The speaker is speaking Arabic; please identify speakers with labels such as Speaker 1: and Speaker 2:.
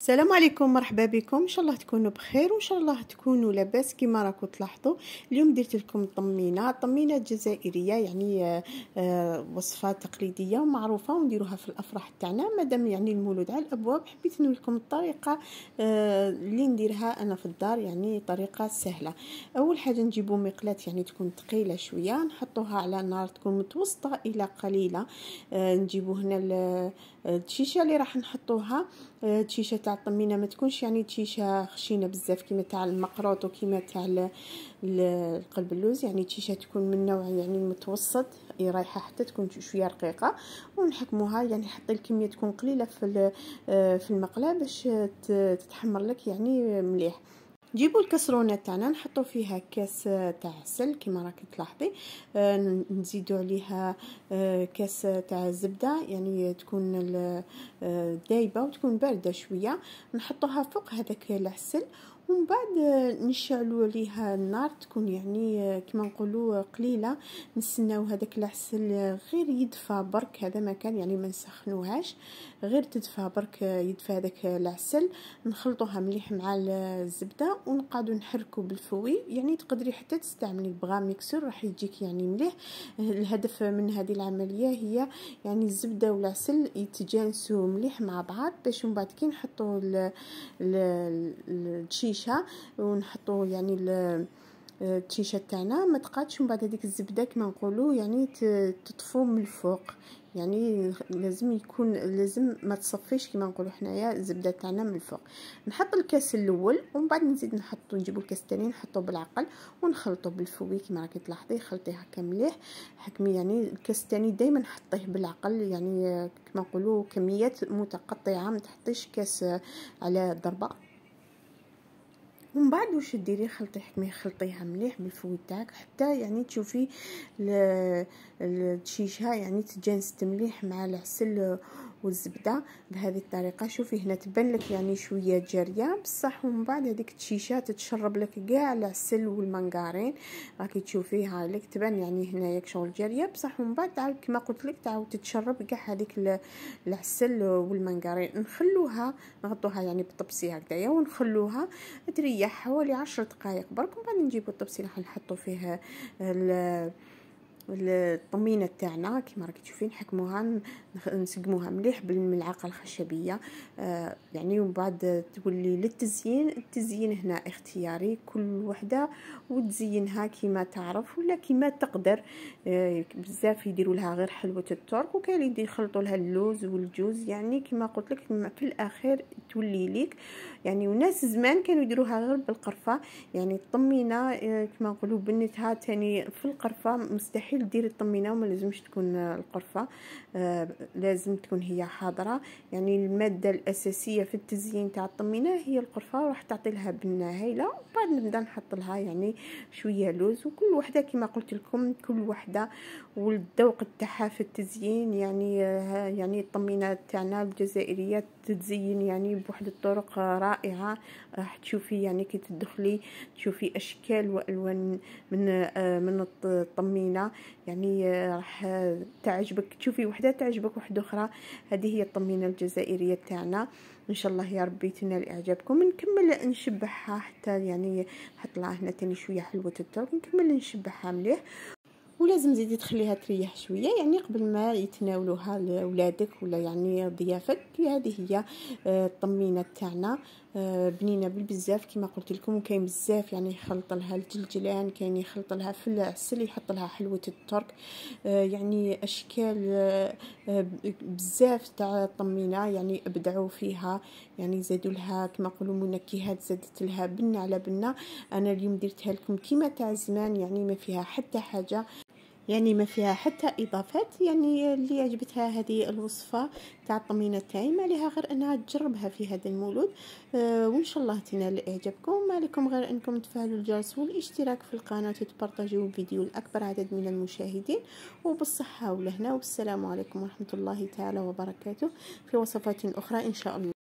Speaker 1: السلام عليكم، مرحبا بكم. ان شاء الله تكونوا بخير وان شاء الله تكونوا لاباس. كما راكم تلاحظوا اليوم درت لكم طمينه جزائريه، يعني وصفه تقليديه ومعروفه ونديروها في الافراح تاعنا. مادام يعني المولود على الابواب حبيت نقول لكم الطريقه اللي نديرها انا في الدار، يعني طريقه سهله. اول حاجه نجيبوا مقلاة يعني تكون ثقيله شويه، نحطوها على نار تكون متوسطه الى قليله. نجيبوا هنا الشيشه اللي راح نحطوها، تشيشه تاع الطمينه ما تكونش يعني تشيشه خشينه بزاف كيما تاع المقروط وكيما تاع القلب اللوز، يعني تشيشه تكون من نوع يعني متوسط، رايحه حتى تكون شويه رقيقه. ونحكموها يعني حتى الكميه تكون قليله في المقله باش تتحمر لك يعني مليح. نجيبوا الكسرونه تاعنا نحطوا فيها كاس تاع عسل كما راكي تلاحظي، نزيدوا عليها كاس تاع الزبده يعني تكون دايبه وتكون بارده شويه، نحطوها فوق هذاك العسل. ومن بعد نشعلوا عليها النار تكون يعني كما نقولوا قليله، نستناو هذاك العسل غير يدفى برك. هذا ما كان يعني ما نسخنوهاش، غير تدفى برك يدفى هذاك العسل. نخلطوها مليح مع الزبده ونقعدوا نحركوا بالفوي، يعني تقدري حتى تستعملي بغا ميكسور راح يجيك يعني مليح. الهدف من هذه العمليه هي يعني الزبده والعسل يتجانسوا مليح مع بعض، باش من بعد كي نحطوا الشيشه ونحطوا يعني التيشيرت تاعنا ما تقعدش من بعد هذيك الزبده كما نقولوا يعني تطفو من الفوق. يعني لازم ما تصفيش كما نقولوا حنايا الزبده تاعنا من الفوق. نحط الكاس الاول ومن بعد نزيد نجيبوا الكاس الثاني نحطوه بالعقل ونخلطوه بالفوي كما راكي تلاحظي. خلطيه هكا مليح، حكمي يعني الكاس الثاني دائما حطيه بالعقل، يعني كما نقولوا كميات متقطعه، ما تحطيش كاس على ضربه. ومن بعد واش ديري حكمي خلطيها مليح بالفوي تاعك حتى يعني تشوفي الشيشه يعني تجانست مليح مع العسل والزبده بهذه الطريقه. شوفي هنا تبان لك يعني شويه جاريه بصح، ومن بعد هذيك الشيشه تتشرب لك كاع العسل والمنقارين. راكي تشوفيها لك تبان يعني هنايا شغل جاريه بصح، ومن بعد تعاود كما قلت لك تعاود تتشرب كاع هذيك العسل والمنقارين. نخلوها نغطوها يعني بالطبسي هكذايا ونخلوها تريح حوالي 10 دقائق برك. ومن بعد نجيبو الطبسي راح نحطو فيه الطمينه تاعنا كما راكي تشوفين، نحكموها نسقموها مليح بالملعقه الخشبيه يعني. ومن بعد تولي للتزيين، التزيين هنا اختياري، كل وحده وتزينها كما تعرف ولا كما تقدر. بزاف يديروا لها غير حلوه الترك، وكاين اللي يخلطوا لها اللوز والجوز، يعني كما قلت لك في الاخير تولي ليك يعني. وناس زمان كانوا يديروها غير بالقرفه، يعني الطمينه كما نقولوا بنتها تاني في القرفه. مستحيل ديري الطمينه وما لازمش تكون القرفه، لازم تكون هي حاضره. يعني الماده الاساسيه في التزيين تاع الطمينه هي القرفه، وراح تعطي لها بنه هايله. وبعد نبدا نحط لها يعني شويه لوز، وكل وحده كما قلت لكم كل وحده والذوق تاعها في التزيين. يعني الطمينه تاعنا الجزائريه تتزين يعني بواحد الطرق رائعه. راح تشوفي يعني كي تدخلي تشوفي اشكال والوان من الطمينه، يعني راح تعجبك. تشوفي وحده تعجبك وحده اخرى. هذه هي الطمينه الجزائريه تاعنا. ان شاء الله يا ربي تنال اعجابكم. نكمل نشبعها حتى يعني نحط لها هنا تاني شويه حلوه الترك، نكمل نشبعها مليح. ولازم زيدي تخليها تريح شويه يعني قبل ما يتناولوها لاولادك ولا يعني ضيافك. هذه هي الطمينه تاعنا، بنينه بالبزاف كما قلت لكم. وكاين بزاف يعني يخلط لها الجلجلان، كاين يخلط لها في العسل يحط لها حلوه الترك، يعني اشكال بزاف تاع الطمينه يعني ابدعوا فيها. يعني زادوا لها كما نقولوا منكهات، زادت لها بنه على بنه. انا اليوم درتها لكم كما تاع زمان، يعني ما فيها حتى حاجه، يعني ما فيها حتى اضافات. يعني اللي عجبتها هذه الوصفه تاع الطمينه تاعي ما عليها غير انها تجربها في هذا المولود. وان شاء الله تنال اعجابكم. ما عليكم غير انكم تفعلوا الجرس والاشتراك في القناه وتبارطاجيو الفيديو لاكبر عدد من المشاهدين. وبالصحه والهنا، والسلام عليكم ورحمه الله تعالى وبركاته في وصفات اخرى ان شاء الله.